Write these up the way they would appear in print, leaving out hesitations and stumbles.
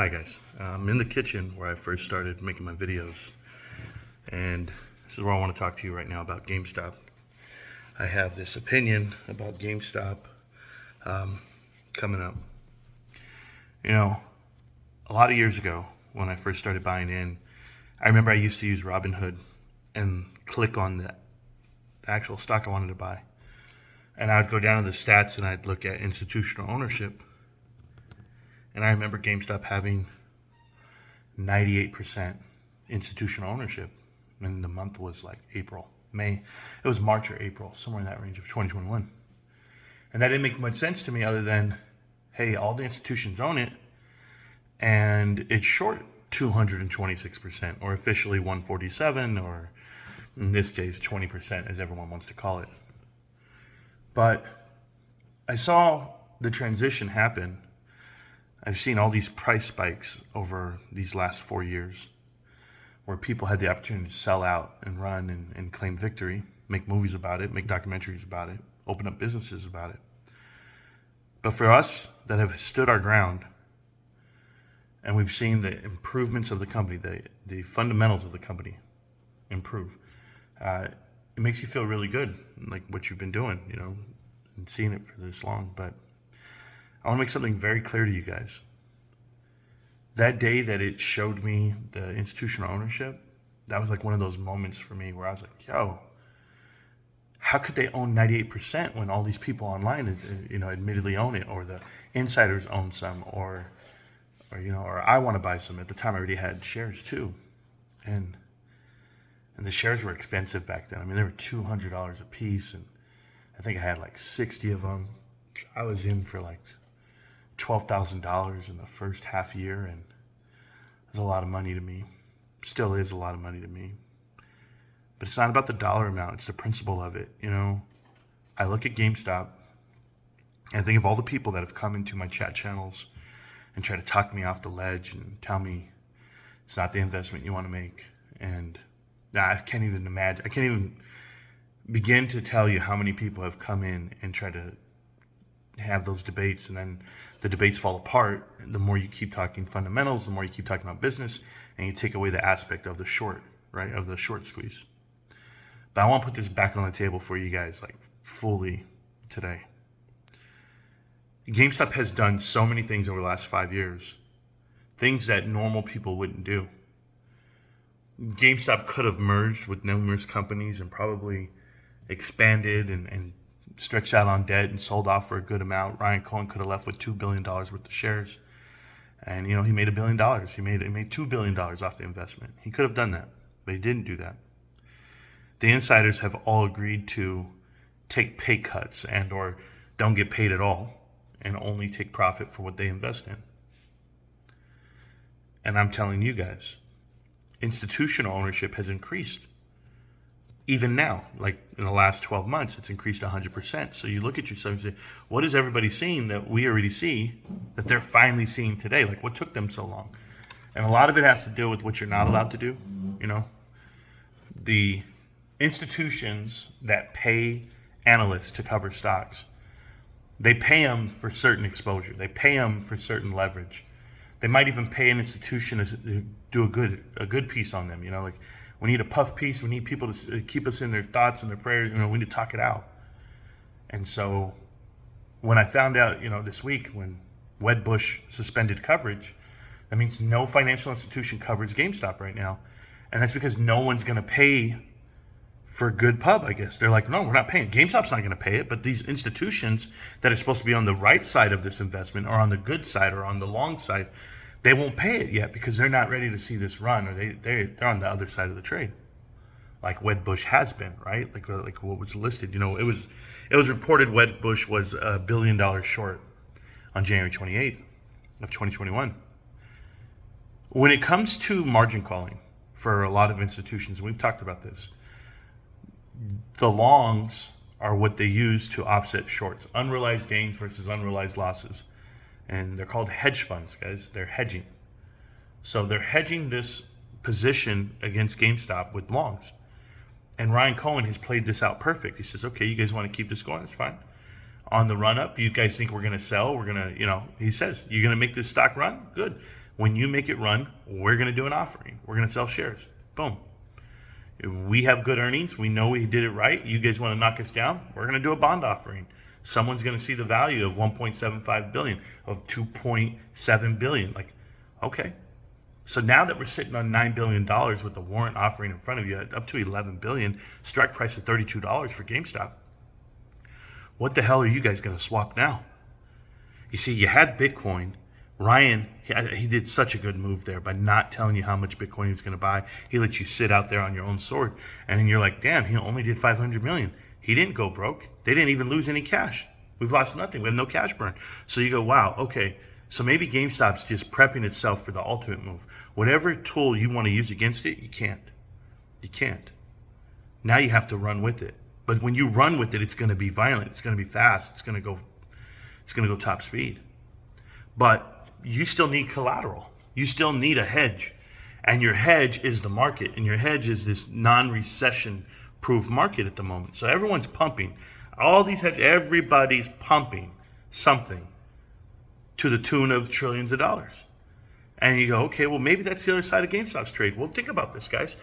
Hi guys, I'm in the kitchen where I first started making my videos, and this is where I want to talk to you right now about GameStop. I have this opinion about GameStop coming up. You know, a lot of years ago when I first started buying in, I remember I used to use Robinhood and click on the actual stock I wanted to buy. And I would go down to the stats and I'd look at institutional ownership. And I remember GameStop having 98% institutional ownership. And the month was like May. It was March or April, somewhere in that range of 2021. And that didn't make much sense to me other than, hey, all the institutions own it. And it's short 226%, or officially 147, or in this case, 20%, as everyone wants to call it. But I saw the transition happen. I've seen all these price spikes over these last 4 years where people had the opportunity to sell out and run and claim victory, make movies about it, make documentaries about it, open up businesses about it. But for us that have stood our ground and we've seen the improvements of the company, the fundamentals of the company improve, it makes you feel really good, like what you've been doing, and seeing it for this long. But I want to make something very clear to you guys. That day that it showed me the institutional ownership, that was like one of those moments for me where I was like, yo, how could they own 98% when all these people online, admittedly own it, or the insiders own some, or I want to buy some. At the time, I already had shares too. And the shares were expensive back then. I mean, they were $200 a piece, and I think I had like 60 of them. I was in for like $12,000 in the first half year, and it was a lot of money to me. Still is a lot of money to me. But it's not about the dollar amount, it's the principle of it. I look at GameStop and I think of all the people that have come into my chat channels and try to talk me off the ledge and tell me it's not the investment you want to make. And I can't even begin to tell you how many people have come in and tried to have those debates, and then the debates fall apart. The more you keep talking fundamentals, the more you keep talking about business, and you take away the aspect of the short, right, of the short squeeze. But I want to put this back on the table for you guys, like fully today. GameStop has done so many things over the last 5 years, things that normal people wouldn't do. GameStop could have merged with numerous companies and probably expanded and stretched out on debt and sold off for a good amount. Ryan Cohen could have left with $2 billion worth of shares. And, he made $1 billion. He made $2 billion off the investment. He could have done that, but he didn't do that. The insiders have all agreed to take pay cuts and or don't get paid at all and only take profit for what they invest in. And I'm telling you guys, institutional ownership has increased. Even now, like in the last 12 months, it's increased 100%. So you look at yourself and say, what is everybody seeing that we already see, that they're finally seeing today? Like, what took them so long? And a lot of it has to do with what you're not allowed to do. The institutions that pay analysts to cover stocks, they pay them for certain exposure. They pay them for certain leverage. They might even pay an institution to do a good piece on them. Like, we need a puff piece. We need people to keep us in their thoughts and their prayers. We need to talk it out. And so when I found out, this week when Wedbush suspended coverage, that means no financial institution covers GameStop right now. And that's because no one's going to pay for a good pub, I guess. They're like, no, we're not paying. GameStop's not going to pay it. But these institutions that are supposed to be on the right side of this investment or on the good side or on the long side, they won't pay it yet because they're not ready to see this run, or they're on the other side of the trade, like Wedbush has been, right? Like what was listed. It was reported Wedbush was $1 billion short on January 28th of 2021. When it comes to margin calling for a lot of institutions, we've talked about this, the longs are what they use to offset shorts, unrealized gains versus unrealized losses. And they're called hedge funds, guys. They're hedging. So they're hedging this position against GameStop with longs. And Ryan Cohen has played this out perfect. He says, okay, you guys want to keep this going? That's fine. On the run up, you guys think we're going to sell? We're going to, he says, you're going to make this stock run? Good. when you make it run, we're going to do an offering. We're going to sell shares. Boom. We have good earnings. We know we did it right. You guys want to knock us down? We're going to do a bond offering. Someone's going to see the value of 1.75 billion, of 2.7 billion. Like, okay. So now that we're sitting on $9 billion with the warrant offering in front of you, up to $11 billion, strike price of $32 for GameStop, what the hell are you guys going to swap now? You see, you had Bitcoin. Ryan, he did such a good move there by not telling you how much Bitcoin he was going to buy. He let you sit out there on your own sword. And then you're like, damn, he only did 500 million. He didn't go broke. They didn't even lose any cash. We've lost nothing. We have no cash burn. So you go, wow, okay. So maybe GameStop's just prepping itself for the ultimate move. Whatever tool you want to use against it, you can't. You can't. Now you have to run with it. But when you run with it, it's going to be violent. It's going to be fast. It's going to go top speed. But you still need collateral. You still need a hedge. And your hedge is the market. And your hedge is this non-recession proof market at the moment. So everyone's pumping. All these hedges, everybody's pumping something to the tune of trillions of dollars. And you go, okay, well, maybe that's the other side of GameStop's trade. Well, think about this, guys.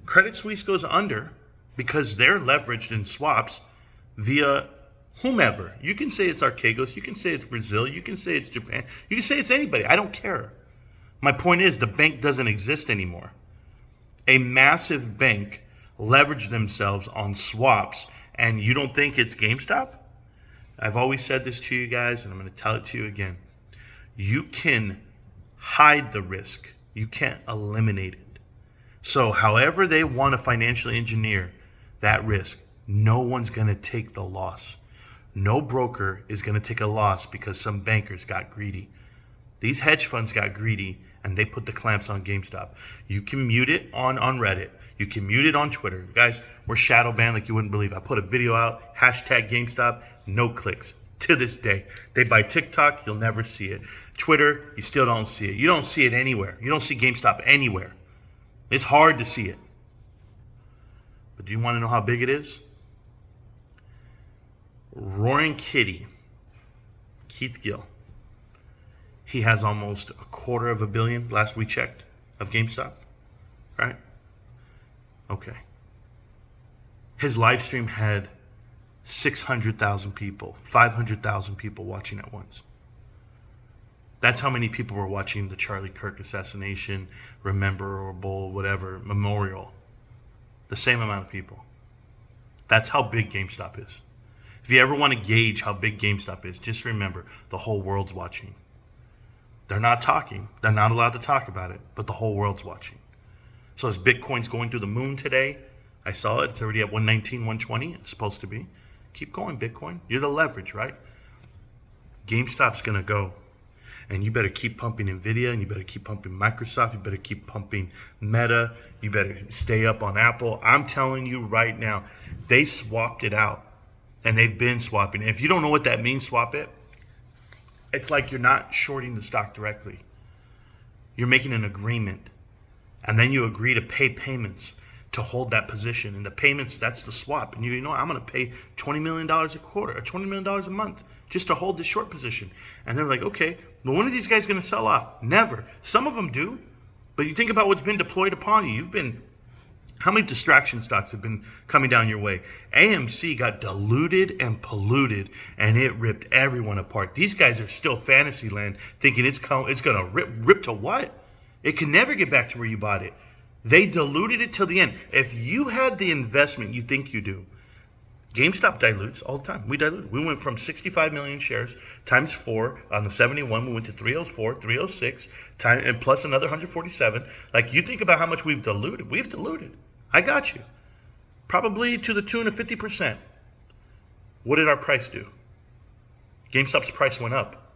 Credit Suisse goes under because they're leveraged in swaps via whomever. You can say it's Archegos. You can say it's Brazil. You can say it's Japan. You can say it's anybody. I don't care. My point is the bank doesn't exist anymore. A massive bank leveraged themselves on swaps, and you don't think it's GameStop? I've always said this to you guys, and I'm going to tell it to you again. You can hide the risk. You can't eliminate it. So however they want to financially engineer that risk, no one's going to take the loss. No broker is going to take a loss because some bankers got greedy. These hedge funds got greedy and they put the clamps on GameStop. You can mute it on Reddit. You can mute it on Twitter. Guys, we're shadow banned like you wouldn't believe. I put a video out, hashtag GameStop, no clicks. To this day. They buy TikTok, you'll never see it. Twitter, you still don't see it. You don't see it anywhere. You don't see GameStop anywhere. It's hard to see it. But do you want to know how big it is? Roaring Kitty, Keith Gill, he has almost $250 million, last we checked, of GameStop, right? Okay. His live stream had 600,000 people, 500,000 people watching at once. That's how many people were watching the Charlie Kirk assassination, rememberable, whatever, memorial. The same amount of people. That's how big GameStop is. If you ever want to gauge how big GameStop is, just remember the whole world's watching. They're not talking. They're not allowed to talk about it, but the whole world's watching. So as Bitcoin's going through the moon today, I saw it. It's already at 119, 120. It's supposed to be. Keep going, Bitcoin. You're the leverage, right? GameStop's going to go. And you better keep pumping NVIDIA, and you better keep pumping Microsoft. You better keep pumping Meta. You better stay up on Apple. I'm telling you right now, they swapped it out. And they've been swapping. If you don't know what that means, swap it. It's like you're not shorting the stock directly. You're making an agreement. And then you agree to pay payments to hold that position. And the payments, that's the swap. And you know, I'm going to pay $20 million a quarter or $20 million a month just to hold this short position. And they're like, okay, but when are these guys going to sell off? Never. Some of them do. But you think about what's been deployed upon you. How many distraction stocks have been coming down your way? AMC got diluted and polluted, and it ripped everyone apart. These guys are still fantasy land, thinking it's going to rip to what? It can never get back to where you bought it. They diluted it till the end. If you had the investment you think you do, GameStop dilutes all the time. We dilute. We went from 65 million shares times 4 on the 71. We went to 304, 306, and plus another 147. Like, you think about how much we've diluted. We've diluted. I got you. Probably to the tune of 50%. What did our price do? GameStop's price went up.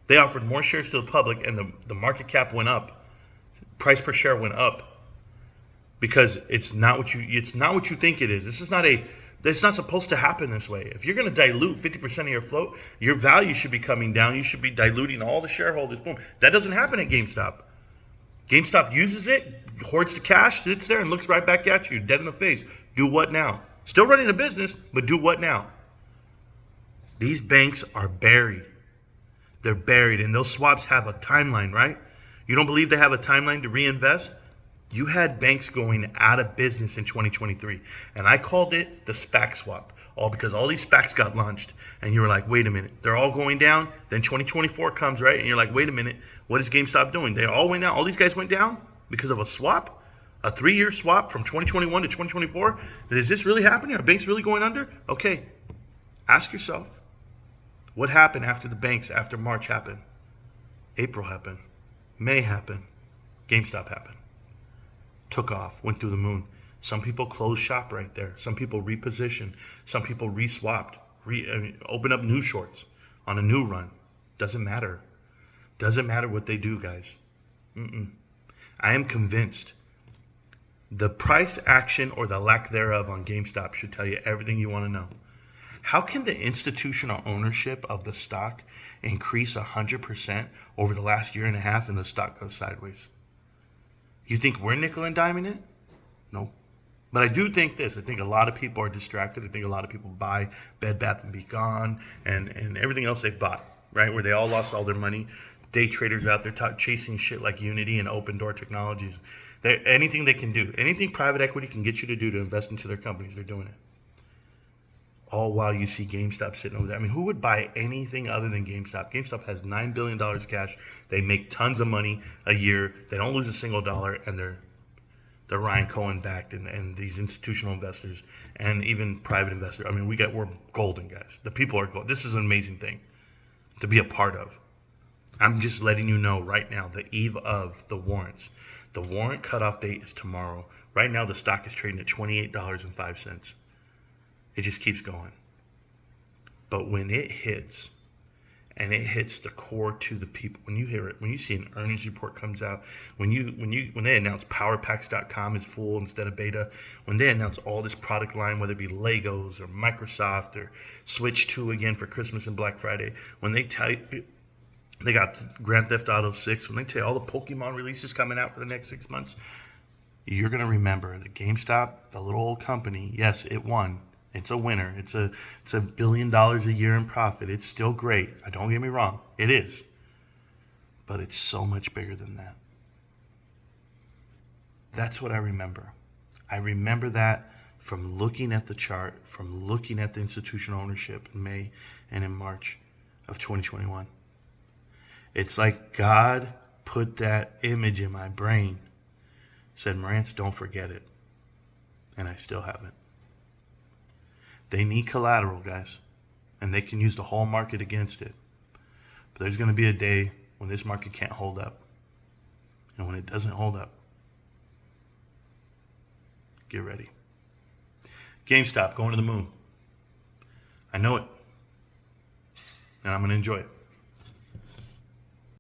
They offered more shares to the public, and the market cap went up. Price per share went up because it's not what you think it is. It's not supposed to happen this way. If you're going to dilute 50% of your float, your value should be coming down. You should be diluting all the shareholders. Boom. That doesn't happen at GameStop. GameStop uses it, hoards the cash, sits there, and looks right back at you, dead in the face. Do what now? Still running a business, but do what now? These banks are buried. They're buried, and those swaps have a timeline, right? You don't believe they have a timeline to reinvest? You had banks going out of business in 2023. And I called it the SPAC swap. All because all these SPACs got launched. And you were like, wait a minute. They're all going down. Then 2024 comes, right? And you're like, wait a minute. What is GameStop doing? They all went down. All these guys went down because of a swap? A 3-year swap from 2021 to 2024? Is this really happening? Are banks really going under? Okay. Ask yourself, what happened after the banks, after March happened? April happened. May happened. GameStop happened. Took off, went through the moon. Some people closed shop right there. Some people repositioned. Some people reswapped, opened up new shorts on a new run. Doesn't matter. Doesn't matter what they do, guys. I am convinced the price action or the lack thereof on GameStop should tell you everything you want to know. How can the institutional ownership of the stock increase 100% over the last year and a half and the stock goes sideways? You think we're nickel and diming it? No. But I do think this. I think a lot of people are distracted. I think a lot of people buy Bed Bath & Beyond and everything else they bought, right? Where they all lost all their money. Day traders out there chasing shit like Unity and Open Door Technologies. Anything they can do, anything private equity can get you to do to invest into their companies, they're doing it. All while you see GameStop sitting over there. I mean, who would buy anything other than GameStop? GameStop has $9 billion cash. They make tons of money a year. They don't lose a single dollar, and they're Ryan Cohen backed and these institutional investors and even private investors. I mean, we're golden, guys. The people are golden. This is an amazing thing to be a part of. I'm just letting you know right now, the eve of the warrants. The warrant cutoff date is tomorrow. Right now, the stock is trading at $28.05. It just keeps going. But when it hits, and it hits the core to the people, when you hear it, when you see an earnings report comes out, when they announce powerpacks.com is full instead of beta, when they announce all this product line, whether it be Legos or Microsoft or Switch 2 again for Christmas and Black Friday, when they tell you they got Grand Theft Auto 6, when they tell you all the Pokemon releases coming out for the next 6 months, you're going to remember that GameStop, the little old company, yes, it won. It's a winner. It's $1 billion a year in profit. It's still great. Don't get me wrong. It is. But it's so much bigger than that. That's what I remember. I remember that from looking at the chart, from looking at the institutional ownership in May and in March of 2021. It's like God put that image in my brain, said, Marantz, don't forget it. And I still haven't. They need collateral, guys, and they can use the whole market against it. But there's going to be a day when this market can't hold up. And when it doesn't hold up, get ready. GameStop going to the moon. I know it, and I'm going to enjoy it.